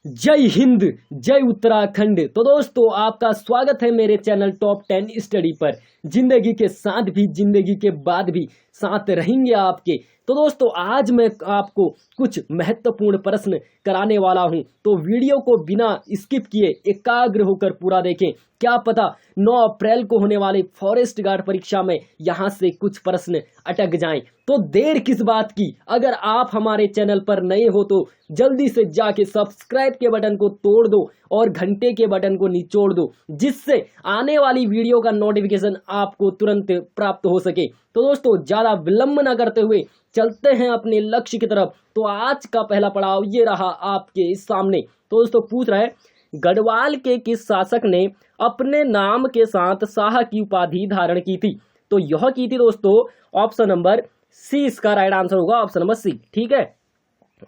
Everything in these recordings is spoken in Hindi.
जय हिंद, जय उत्तराखंड। तो दोस्तों आपका स्वागत है मेरे चैनल टॉप 10 स्टडी पर। जिंदगी के साथ भी जिंदगी के बाद भी साथ रहेंगे आपके। तो दोस्तों आज मैं आपको कुछ महत्वपूर्ण प्रश्न कराने वाला हूं, तो वीडियो को बिना स्किप किए एकाग्र होकर पूरा देखें। क्या पता 9 अप्रैल को होने वाले फॉरेस्ट गार्ड परीक्षा में यहां से कुछ प्रश्न अटक जाएं। तो देर किस बात की, अगर आप हमारे चैनल पर नए हो तो जल्दी से जाके सब्सक्राइब के बटन को तोड़ दो और घंटे के बटन को निचोड़ दो, जिससे आने वाली वीडियो का नोटिफिकेशन आपको तुरंत प्राप्त हो सके। तो दोस्तों ज्यादा विलंब न करते हुए चलते हैं अपने लक्ष्य की तरफ। तो आज का पहला पड़ाव ये रहा आपके सामने। तो दोस्तों पूछ रहा है, गढ़वाल के किस शासक ने अपने नाम के साथ शाह की उपाधि धारण की थी? तो यह की थी दोस्तों ऑप्शन नंबर सी इसका राइट आंसर होगा, ऑप्शन नंबर सी। ठीक है,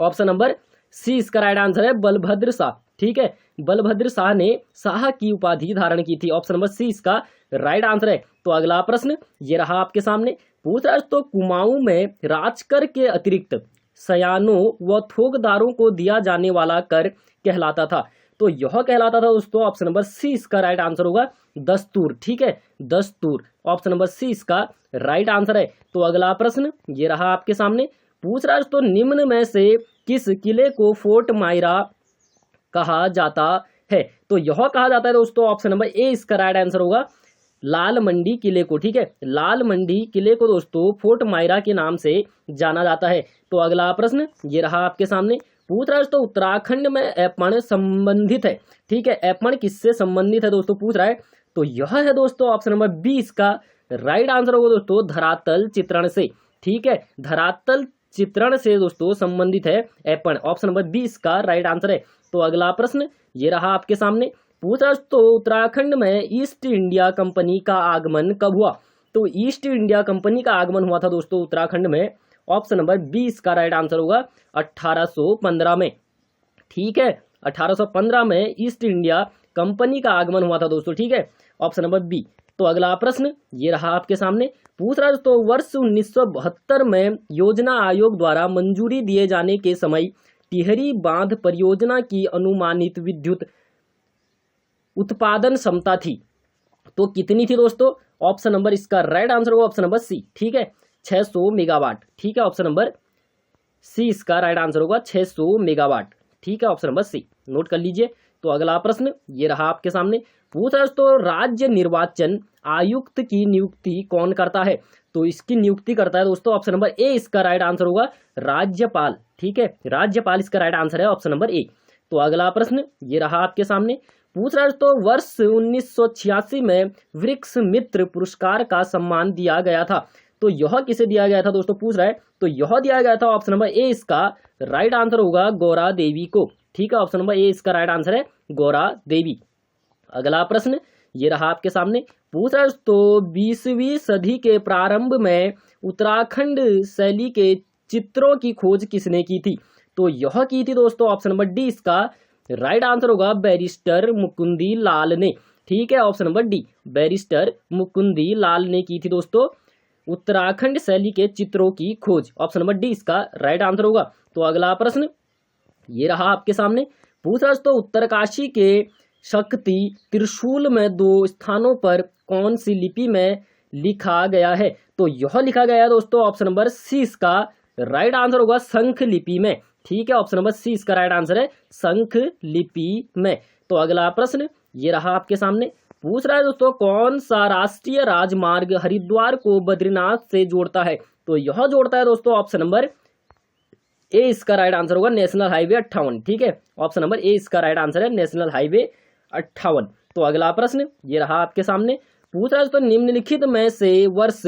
ऑप्शन नंबर सी इसका राइट आंसर है, बलभद्र शाह। ठीक है, बलभद्र शाह ने शाह की उपाधि धारण की थी, ऑप्शन नंबर सी इसका राइट आंसर है। तो अगला प्रश्न ये रहा आपके सामने। पूछ रहा है तो कुमाऊं में राजकर के अतिरिक्त सयानों व थोकदारों को दिया जाने वाला कर कहलाता था। तो यह कहलाता था दोस्तों ऑप्शन नंबर सी इसका राइट आंसर होगा, दस्तूर। ठीक है, दस्तूर, ऑप्शन नंबर सी इसका राइट आंसर है। तो अगला प्रश्न ये रहा आपके सामने। पूछ रहा है तो निम्न में से किस किले को फोर्ट मायरा कहा जाता है? तो यह कहा जाता है दोस्तों ऑप्शन नंबर ए इसका राइट आंसर होगा, लाल मंडी किले को। ठीक है, लाल मंडी किले को दोस्तों फोर्ट मायरा के नाम से जाना जाता है। तो अगला प्रश्न ये रहा आपके सामने। पूछ रहा है तो उत्तराखंड में ऐपण संबंधित है। ठीक है, ऐपण किससे संबंधित है दोस्तों पूछ रहा है, तो यह है दोस्तों ऑप्शन नंबर बी इसका राइट आंसर होगा दोस्तों, धरातल चित्रण से। ठीक है, धरातल चित्रण से दोस्तों संबंधित है ऐपण, ऑप्शन नंबर बी इसका राइट आंसर है। तो अगला प्रश्न ये रहा आपके सामने। पूछ रहा है तो उत्तराखंड में ईस्ट इंडिया कंपनी का आगमन कब हुआ? तो ईस्ट इंडिया कंपनी का आगमन हुआ था दोस्तों उत्तराखंड में, ऑप्शन नंबर बी इसका राइट आंसर होगा, 1815 में। ठीक है, 1815 में ईस्ट इंडिया कंपनी का आगमन हुआ था दोस्तों। ठीक है, ऑप्शन नंबर बी। तो अगला प्रश्न ये रहा आपके सामने। पूछ रहा है तो वर्ष 1972 में योजना आयोग द्वारा मंजूरी दिए जाने के समय टिहरी बांध परियोजना की अनुमानित विद्युत उत्पादन क्षमता थी, तो कितनी थी दोस्तों? ऑप्शन नंबर इसका राइट आंसर होगा, ऑप्शन नंबर सी। ठीक है, 600 मेगावाट। ठीक है, ऑप्शन नंबर सी इसका राइट आंसर होगा, 600 मेगावाट। ठीक है, ऑप्शन नंबर सी नोट कर लीजिए। तो अगला प्रश्न ये रहा आपके सामने। पूछ रहा है तो राज्य निर्वाचन आयुक्त की नियुक्ति कौन करता है? तो इसकी नियुक्ति करता है दोस्तों ऑप्शन नंबर ए इसका राइट आंसर होगा, राज्यपाल। ठीक है, राज्यपाल इसका राइट आंसर है, ऑप्शन नंबर ए। तो अगला प्रश्न ये रहा आपके सामने। पूछ रहा है तो वर्ष 1986 में वृक्ष मित्र पुरस्कार का सम्मान दिया गया था, तो यह किसे दिया गया था दोस्तों पूछ रहा है, तो यह दिया गया था ऑप्शन नंबर ए इसका राइट आंसर होगा, गौरा देवी को। ठीक है, ऑप्शन नंबर ए इसका राइट आंसर है, गौरा देवी। अगला प्रश्न ये रहा आपके सामने। पूछ रहा है तो 20वीं सदी के प्रारंभ में उत्तराखंड शैली के चित्रों की खोज किसने की थी? तो यह की थी दोस्तों ऑप्शन नंबर डी इसका राइट आंसर होगा, बैरिस्टर मुकुंदी लाल ने। ठीक है, option number D, barrister Mukundi Lal ने की थी दोस्तों उत्तराखंड शैली के चित्रों की खोज, ऑप्शन नंबर डी इसका राइट आंसर होगा। तो अगला प्रश्न ये रहा आपके सामने। पूछ रहा है तो उत्तरकाशी के शक्ति त्रिशूल में 2 स्थानों पर कौन सी लिपि में लिखा गया है? तो यह लिखा गया है दोस्तों ऑप्शन नंबर सी इसका राइट आंसर होगा, शंख लिपि में। ठीक है, ऑप्शन नंबर सी इसका राइट आंसर है, शंख लिपि में। तो अगला प्रश्न ये रहा आपके सामने। पूछ रहा है दोस्तों कौन सा राष्ट्रीय राजमार्ग हरिद्वार को बद्रीनाथ से जोड़ता है? तो यह जोड़ता है दोस्तों ऑप्शन नंबर ए इसका राइट आंसर होगा, नेशनल हाईवे 58। ठीक है, ऑप्शन नंबर ए इसका राइट आंसर है, नेशनल हाईवे 58। तो अगला प्रश्न ये रहा आपके सामने। पूछ रहा है तो निम्नलिखित में से वर्ष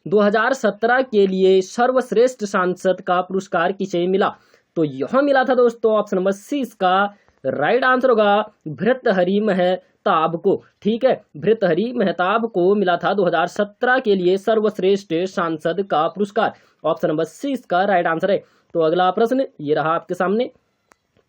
2017 के लिए सर्वश्रेष्ठ सांसद का पुरस्कार किसे मिला? तो यह मिला था दोस्तों ऑप्शन नंबर सी इसका राइट आंसर होगा, भर्तृहरि मेहताब को। ठीक है, भर्तृहरि मेहताब को मिला था 2017 के लिए सर्वश्रेष्ठ सांसद का पुरस्कार, ऑप्शन नंबर सी इसका राइट आंसर है। तो अगला प्रश्न ये रहा आपके सामने।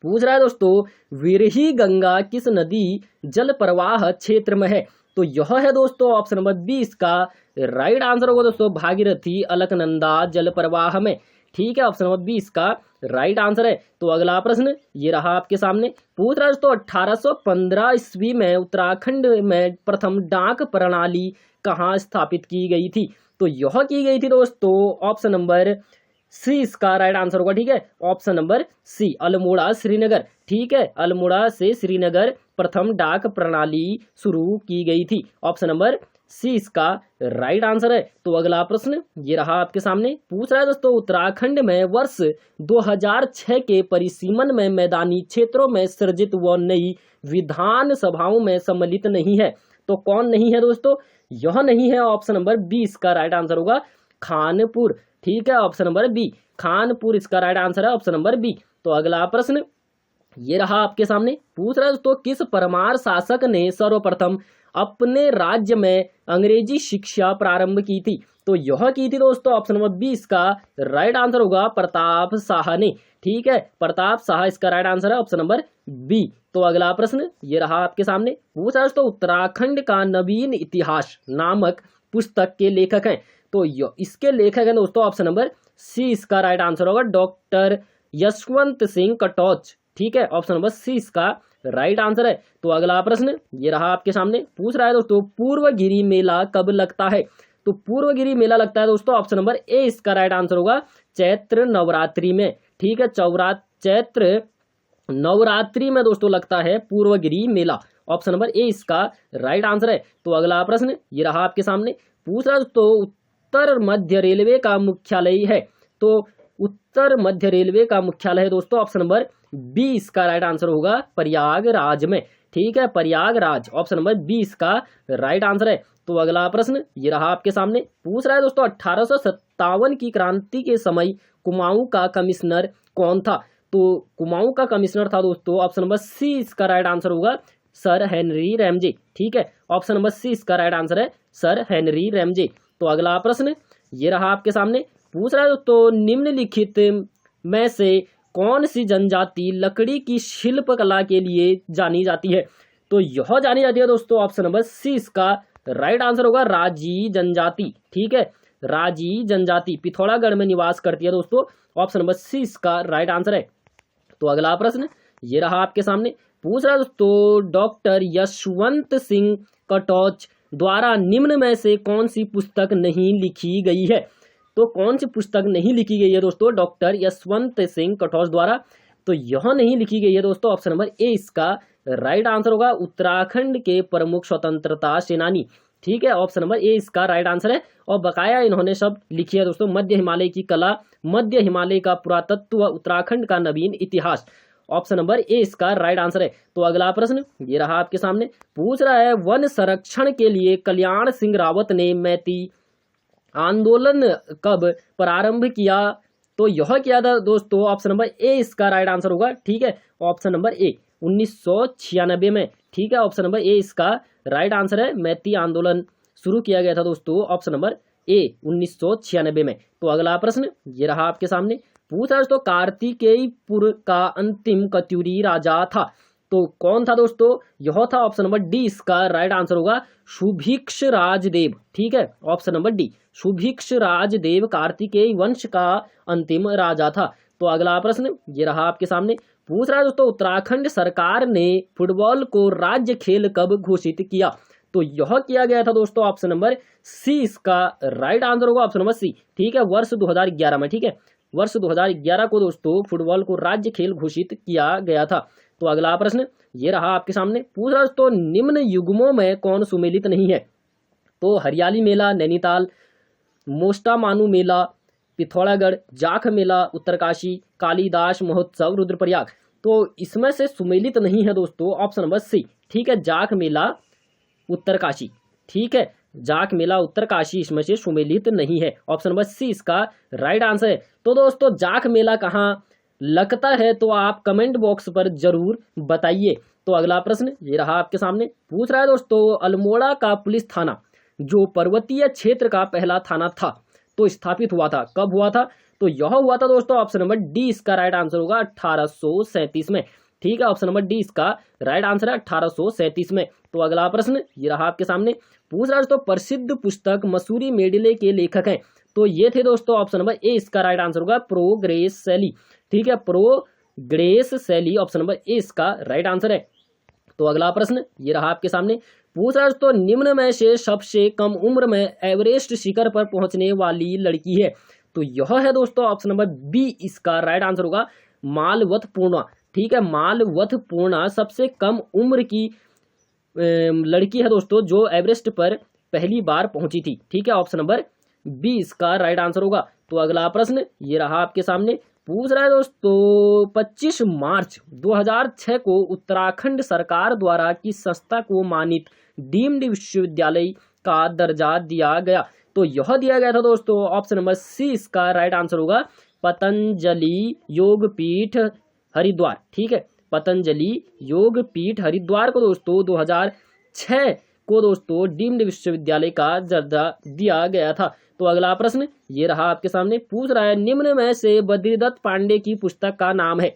पूछ रहा है दोस्तों विरही गंगा किस नदी जल प्रवाह क्षेत्र में है? तो यह है दोस्तों ऑप्शन नंबर बी इसका राइट आंसर होगा दोस्तों, भागीरथी अलकनंदा जल प्रवाह में। ठीक है, ऑप्शन नंबर बी इसका राइट आंसर है। तो अगला प्रश्न ये रहा आपके सामने, पूछ रहा है दोस्तों 1815 ईस्वी में उत्तराखंड में प्रथम डाक प्रणाली कहाँ स्थापित की गई थी? तो यह की गई थी दोस्तों ऑप्शन नंबर सी इसका राइट आंसर होगा। ठीक है, option number C Almora Srinagar. ठीक है, अल्मोड़ा से श्रीनगर प्रथम डाक प्रणाली शुरू की गई थी। ऑप्शन नंबर सी इसका राइट आंसर है। तो अगला प्रश्न ये रहा आपके सामने, पूछ रहा है दोस्तों उत्तराखंड में वर्ष 2006 के परिसीमन में मैदानी क्षेत्रों में सृजित व नई विधान सभाओं में सम्मिलित नहीं है। तो कौन नहीं है दोस्तों? यह नहीं है, ऑप्शन नंबर बी इसका राइट आंसर होगा, खानपुर। ठीक है, ऑप्शन नंबर बी खानपुर इसका राइट आंसर है, ऑप्शन नंबर बी। तो अगला प्रश्न ये रहा आपके सामने, पूछ रहा है दोस्तों किस परमार शासक ने सर्वप्रथम अपने राज्य में अंग्रेजी शिक्षा प्रारंभ की थी? तो यह की थी दोस्तों ऑप्शन नंबर बी इसका राइट आंसर होगा, प्रताप शाह ने। ठीक है, प्रताप शाह इसका राइट आंसर है, ऑप्शन नंबर बी। तो अगला प्रश्न ये रहा आपके सामने, पूछा दोस्तों उत्तराखंड का नवीन इतिहास नामक पुस्तक के लेखक हैं। तो इसके लेखक हैं दोस्तों ऑप्शन नंबर सी इसका राइट आंसर होगा, डॉक्टर यशवंत सिंह कटोच। ठीक है, ऑप्शन नंबर सी इसका राइट आंसर है। तो अगला प्रश्न ये रहा आपके सामने, पूछ रहा है दोस्तों पूर्वगिरी मेला कब लगता है? तो पूर्वगिरी मेला लगता है दोस्तों ऑप्शन नंबर ए इसका राइट आंसर होगा, चैत्र नवरात्रि में। ठीक है, चैत्र नवरात्रि में दोस्तों लगता है पूर्वगिरी मेला। ऑप्शन नंबर ए इसका राइट आंसर है। तो अगला प्रश्न ये रहा आपके सामने, पूछ रहा है दोस्तों उत्तर मध्य रेलवे का मुख्यालय है। तो उत्तर मध्य रेलवे का मुख्यालय है दोस्तों ऑप्शन नंबर बी इसका राइट आंसर होगा, प्रयागराज में। ठीक है, प्रयागराज, ऑप्शन नंबर बी इसका राइट आंसर है। तो अगला प्रश्न ये रहा आपके सामने, पूछ रहा है दोस्तों 1857 की क्रांति के समय कुमाऊं का कमिश्नर कौन था? तो कुमाऊं का कमिश्नर था दोस्तों ऑप्शन नंबर सी इसका राइट आंसर होगा, सर हेनरी रैमजे। ठीक है, ऑप्शन नंबर सी इसका राइट आंसर है, सर हेनरी रैमजे। तो अगला प्रश्न ये रहा आपके सामने, पूछ रहा है दोस्तों निम्नलिखित में से कौन सी जनजाति लकड़ी की शिल्प कला के लिए जानी जाती है? तो यह जानी जाती है दोस्तों ऑप्शन नंबर सी इसका राइट आंसर होगा, राजी जनजाति। ठीक है, राजी जनजाति पिथौरागढ़ में निवास करती है दोस्तों, ऑप्शन नंबर सी इसका राइट आंसर है। तो अगला प्रश्न ये रहा आपके सामने, पूछ रहा है दोस्तों डॉक्टर यशवंत सिंह कटोच द्वारा निम्न में से कौन सी पुस्तक नहीं लिखी गई है? तो कौन सी पुस्तक नहीं लिखी गई है दोस्तों डॉक्टर यशवंत सिंह कटोच द्वारा? तो यह नहीं लिखी गई है दोस्तों, ऑप्शन नंबर ए इसका राइट आंसर होगा, उत्तराखंड के प्रमुख स्वतंत्रता सेनानी। ठीक है, ऑप्शन नंबर ए इसका राइट आंसर है। और बकाया इन्होंने सब लिखी है दोस्तों, मध्य हिमालय की कला, मध्य हिमालय का पुरातत्व, उत्तराखंड का नवीन इतिहास। ऑप्शन नंबर ए इसका राइट आंसर है। तो अगला प्रश्न ये रहा आपके सामने, पूछ रहा है वन संरक्षण के लिए कल्याण सिंह रावत ने मैती आंदोलन कब प्रारंभ किया? तो यह किया था दोस्तों ऑप्शन नंबर ए इसका राइट आंसर होगा। ठीक है, ऑप्शन नंबर ए 1996 में। ठीक है, ऑप्शन नंबर ए इसका राइट आंसर है, मैती आंदोलन शुरू किया गया था दोस्तों ऑप्शन नंबर ए 1996 में। तो अगला प्रश्न ये रहा आपके सामने, पूछ रहा है दोस्तों कार्तिकेयपुर का अंतिम कत्यूरी राजा था। तो कौन था दोस्तों? यह था ऑप्शन नंबर डी इसका राइट आंसर होगा, सुभिक्ष राजदेव। ठीक है, option number D Subhiksh Rajdev Kartikeya वंश का अंतिम राजा था। तो अगला प्रश्न ये रहा आपके सामने, पूछ रहा है दोस्तों उत्तराखंड सरकार ने फुटबॉल को राज्य खेल कब घोषित किया? तो यह किया गया था दोस्तों ऑप्शन नंबर सी इसका राइट आंसर होगा, ऑप्शन नंबर सी। ठीक है, वर्ष 2011 में। ठीक है, वर्ष 2011 को दोस्तों फुटबॉल को राज्य खेल घोषित किया गया था। तो अगला प्रश्न ये रहा आपके सामने, पूछ रहा है दोस्तों निम्न युग्मों में कौन सुमेलित नहीं है? तो हरियाली मेला नैनीताल, मोस्टामानू मेला पिथौरागढ़, जाख मेला उत्तरकाशी, कालिदास महोत्सव रुद्रप्रयाग। तो इसमें से सुमेलित नहीं है दोस्तों ऑप्शन नंबर सी। ठीक है, जाख मेला उत्तरकाशी। ठीक है, जाख मेला उत्तरकाशी इसमें से सुमेलित नहीं है, ऑप्शन नंबर सी इसका राइट आंसर है। तो दोस्तों जाख मेला कहाँ लगता है तो आप कमेंट बॉक्स पर जरूर बताइए। तो अगला प्रश्न ये रहा आपके सामने, पूछ रहा है दोस्तों अल्मोड़ा का पुलिस थाना जो पर्वतीय क्षेत्र का पहला थाना था तो स्थापित हुआ था, कब हुआ था? तो यह हुआ था दोस्तों ऑप्शन नंबर डी इसका राइट आंसर होगा 1837 में। ठीक है, ऑप्शन नंबर डी इसका राइट आंसर है 1837 में। तो अगला प्रश्न ये रहा आपके सामने, पूछ रहा है दोस्तों प्रसिद्ध पुस्तक मसूरी मेडले के लेखक हैं। तो ये थे दोस्तों ऑप्शन नंबर ए इसका राइट आंसर होगा प्रोग्रेस शैली। ठीक है, प्रोग्रेस शैली ऑप्शन नंबर ए इसका राइट आंसर है। तो अगला प्रश्न ये रहा आपके सामने, पूछ रहा है तो निम्न में से सबसे कम उम्र में एवरेस्ट शिखर पर पहुंचने वाली लड़की है। तो यह है दोस्तों ऑप्शन नंबर बी इसका राइट आंसर होगा मालवथ पूर्णा। ठीक है, मालवथ पूर्णा सबसे कम उम्र की लड़की है दोस्तों जो एवरेस्ट पर पहली बार पहुंची थी। ठीक है, ऑप्शन नंबर बी इसका राइट आंसर होगा। तो अगला प्रश्न ये रहा आपके सामने, पूछ रहा है दोस्तों 25 मार्च 2006 को उत्तराखंड सरकार द्वारा किस संस्था को मानित डीम्ड विश्वविद्यालय का दर्जा दिया गया। तो यह दिया गया था दोस्तों ऑप्शन नंबर सी इसका राइट आंसर होगा पतंजलि योगपीठ हरिद्वार। ठीक है, पतंजलि योगपीठ हरिद्वार को दोस्तों 2006 को दोस्तों डीम्ड विश्वविद्यालय का दर्जा दिया गया था। तो अगला प्रश्न ये रहा आपके सामने, पूछ रहा है निम्न में से बद्रीदत्त पांडे की पुस्तक का नाम है।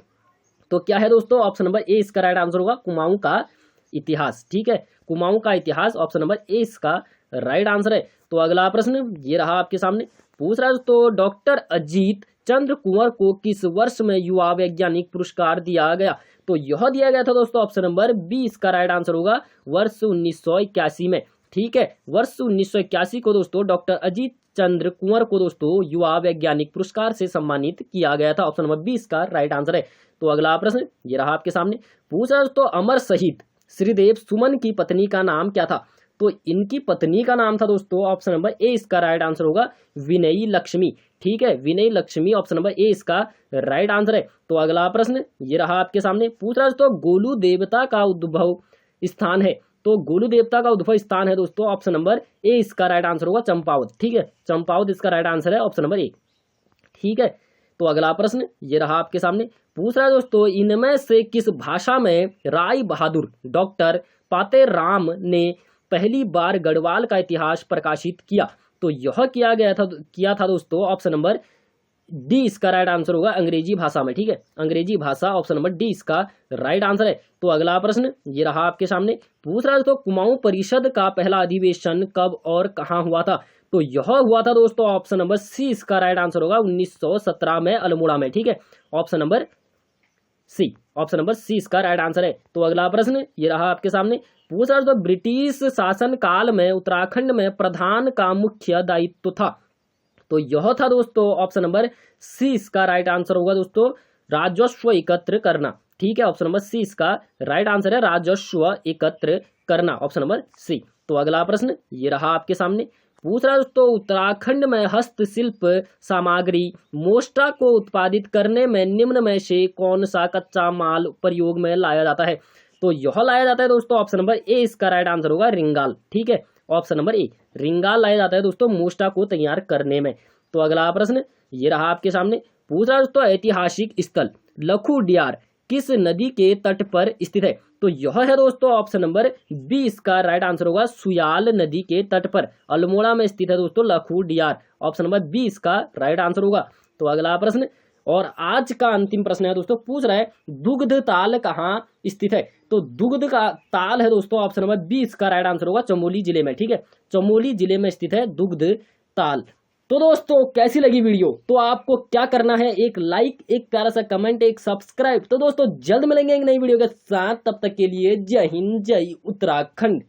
तो क्या है दोस्तों, ऑप्शन नंबर ए इसका राइट आंसर होगा कुमाऊं का इतिहास। ठीक है, कुमाऊं का इतिहास ऑप्शन नंबर ए इसका राइट आंसर है। तो अगला प्रश्न ये रहा आपके सामने, पूछ रहा है दोस्तों डॉक्टर अजीत चंद्र कुंवर को किस वर्ष में युवा वैज्ञानिक पुरस्कार दिया गया। तो यह दिया गया था दोस्तों ऑप्शन नंबर बी इसका राइट आंसर होगा वर्ष 1981 में। ठीक है, वर्ष 1981 को दोस्तों डॉक्टर अजीत चंद्र कुंवर को दोस्तों युवा वैज्ञानिक पुरस्कार से सम्मानित किया गया था। ऑप्शन नंबर बी इसका राइट आंसर है। तो अगला प्रश्न ये रहा आपके सामने, पूछ रहा दोस्तों अमर शहीद श्रीदेव सुमन की पत्नी का नाम क्या था। तो इनकी पत्नी का नाम था दोस्तों ऑप्शन नंबर ए इसका राइट आंसर होगा विनयी लक्ष्मी। ठीक है, विनयी लक्ष्मी ऑप्शन नंबर ए इसका राइट आंसर है। तो अगला प्रश्न ये रहा आपके सामने, पूछ रहा दोस्तों गोलू देवता का उद्भव स्थान है। तो गोलू देवता का उद्भव स्थान है दोस्तों ऑप्शन नंबर ए इसका राइट आंसर होगा चंपावत। ठीक है, चंपावत इसका राइट आंसर है ऑप्शन नंबर ए। ठीक है, तो अगला प्रश्न ये रहा आपके सामने, पूछ रहा है दोस्तों इनमें से किस भाषा में राय बहादुर डॉक्टर पातेराम ने पहली बार गढ़वाल का इतिहास प्रकाशित किया। तो यह किया था दोस्तों ऑप्शन नंबर डी इसका राइट आंसर होगा अंग्रेजी भाषा में। ठीक है, अंग्रेजी भाषा ऑप्शन नंबर डी इसका राइट आंसर है। तो अगला प्रश्न ये रहा आपके सामने, पूछ रहा है दोस्तों कुमाऊं परिषद का पहला अधिवेशन कब और कहां हुआ था। तो यह हुआ था दोस्तों ऑप्शन नंबर सी इसका राइट आंसर होगा 1917 में अल्मोड़ा में। ठीक है, ऑप्शन नंबर सी इसका राइट आंसर है। तो अगला प्रश्न ये रहा आपके सामने, पूछ रहा दोस्तों ब्रिटिश शासन काल में उत्तराखंड में प्रधान का मुख्य दायित्व था। तो यह था दोस्तों ऑप्शन नंबर सी इसका राइट आंसर होगा दोस्तों राजस्व एकत्र करना। ठीक है, ऑप्शन नंबर सी इसका राइट आंसर है राजस्व एकत्र करना, ऑप्शन नंबर सी। तो अगला प्रश्न ये रहा आपके सामने, पूछ रहा दोस्तों उत्तराखंड में हस्तशिल्प सामग्री मोस्टा को उत्पादित करने में निम्न में से कौन सा कच्चा माल प्रयोग में लाया जाता है। तो यह लाया जाता है दोस्तों ऑप्शन नंबर ए इसका राइट आंसर होगा रिंगाल। ठीक है, ऑप्शन नंबर ए रिंगाल लाया जाता है दोस्तों मोस्टा को तैयार करने में। तो अगला प्रश्न ये रहा आपके सामने, पूछ रहा दोस्तों ऐतिहासिक स्थल लखुडियार किस नदी के तट पर स्थित है। तो यह है दोस्तों ऑप्शन नंबर बी इसका राइट आंसर होगा सुयाल नदी के तट पर अल्मोड़ा में स्थित है दोस्तों लखुडियार, ऑप्शन नंबर बी इसका राइट आंसर होगा। तो अगला प्रश्न और आज का अंतिम प्रश्न है दोस्तों, पूछ रहा है दुग्ध ताल कहाँ स्थित है। तो दुग्ध का ताल है दोस्तों ऑप्शन नंबर बी इसका राइट आंसर होगा चमोली जिले में। ठीक है, चमोली जिले में स्थित है दुग्ध ताल। तो दोस्तों कैसी लगी वीडियो, तो आपको क्या करना है, एक लाइक, एक प्यारा सा कमेंट, एक सब्सक्राइब। तो दोस्तों जल्द मिलेंगे एक नई वीडियो के साथ, तब तक के लिए जय हिंद जय उत्तराखंड।